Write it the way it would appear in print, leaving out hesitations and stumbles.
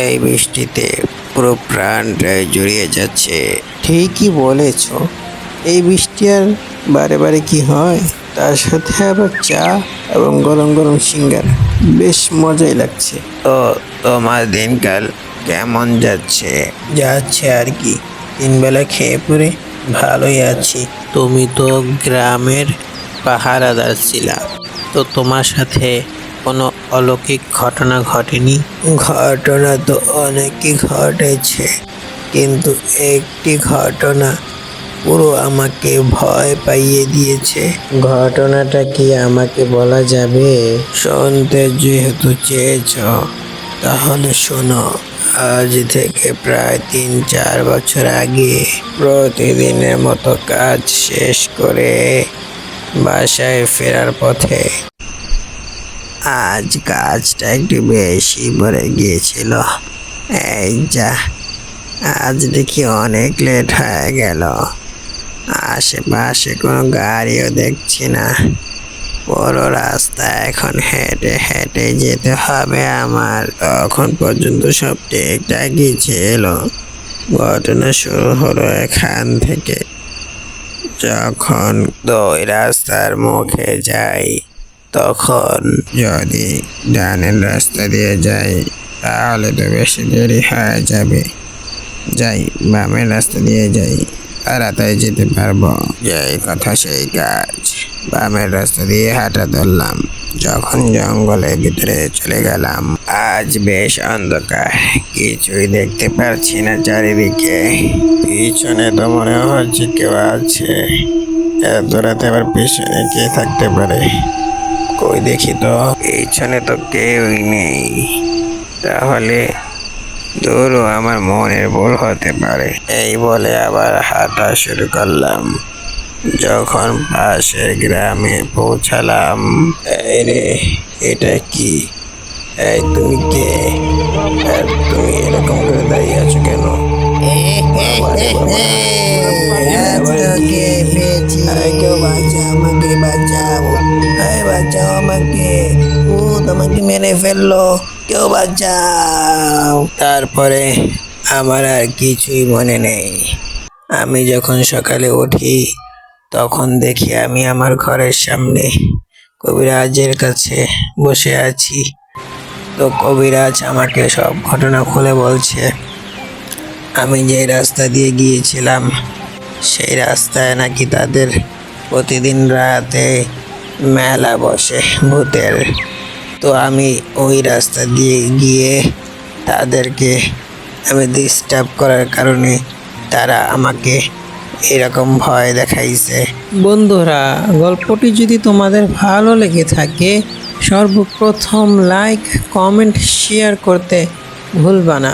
এই বৃষ্টিতে পুরো প্রাণটাই জড়িয়ে যাচ্ছে। ঠিকই বলেছ, এই বৃষ্টি আর বারে বারে কি হয়, তার সাথে আবার চা এবং গরম গরম সিঙ্গারা, বেশ মজাই লাগছে। তো তোমার দিনকাল কেমন যাচ্ছে? যাচ্ছে আর কি, তিনবেলা খেয়ে পরে ভালোই আছি। তুমি তো গ্রামের পাহারাদার ছিলা, তো তোমার সাথে কোনো অলৌকিক ঘটনা ঘটেনি? ঘটনা তো অনেকই ঘটেছে, কিন্তু একটি ঘটনা পুরো আমাকে ভয় পাইয়ে দিয়েছে। ঘটনাটা কি আমাকে বলা যাবে? শুনতে যেহেতু চেয়েছ, তাহলে শোনো। আজ থেকে প্রায় 3-4 বছর আগে প্রতিদিনের মতো কাজ শেষ করে বাসায় ফেরার পথে আজ কাজটা একটু বেশি পড়ে গিয়েছিল। এই যা, আজ দেখি অনেক লেট হয়ে গেল। আশেপাশে কোনো গাড়িও দেখছি না। পুরো রাস্তা এখন হেঁটে হেঁটে যেতে হবে আমার। তখন পর্যন্ত সব ঠিকঠাকই ছিল। ঘটনা শুরু হলো এখান থেকে। যখন দুই রাস্তার মুখে যাই, তখন যদি ডানের রাস্তা দিয়ে যাই তাহলে তো বেশি দেরি হয়ে যাবে। যাই, বামের রাস্তা দিয়ে যাই, তাড়াতাড়ি যেতে পারবো। যেই কথা সেই কাজ, বামের রাস্তা দিয়ে হাঁটা ধরলাম। যখন জঙ্গলের ভিতরে চলে গেলাম, আজ বেশ অন্ধকার, কিছুই দেখতে পারছি না চারিদিকে। পিছনে তো মনে হচ্ছে কেউ আছে। এত রাতে আবার পিছনে কে থাকতে পারে? কই দেখি তো, পিছনে তো কেউই নেই। তাহলে দূরও আমার মনের ভুল হতে পারে। এই বলে আবার হাঁটা শুরু করলাম। যখন পাশের গ্রামে পৌঁছালাম, এই রে, এটা কি? এই তুমি কে? আর তুমি এরকম করে দাঁড়িয়ে আছো কেন? কেউ বাঁচাও, আমাকে বাঁচাও, বাঁচাও আমাকে, ও তোমাকে মেরে ফেললো, কেউ বাঁচাও। তারপরে আমার আর কিছুই মনে নেই। আমি যখন সকালে উঠি, তখন দেখি আমি আমার ঘরের সামনে কবিরাজের কাছে বসে আছি। তো কবিরাজ আমাকে সব ঘটনা খুলে বলছে। আমি যে রাস্তা দিয়ে গিয়েছিলাম, সেই রাস্তায় নাকি তাদের প্রতিদিন রাতে মেলা বসে ভূতের। তো আমি ওই রাস্তা দিয়ে গিয়ে তাদেরকে আমি ডিস্টার্ব করার কারণে তারা আমাকে এরকম ভয় দেখাইছে। বন্ধুরা, গল্পটি যদি তোমাদের ভালো লেগে থাকে, সর্বপ্রথম লাইক, কমেন্ট, শেয়ার করতে ভুলবা না।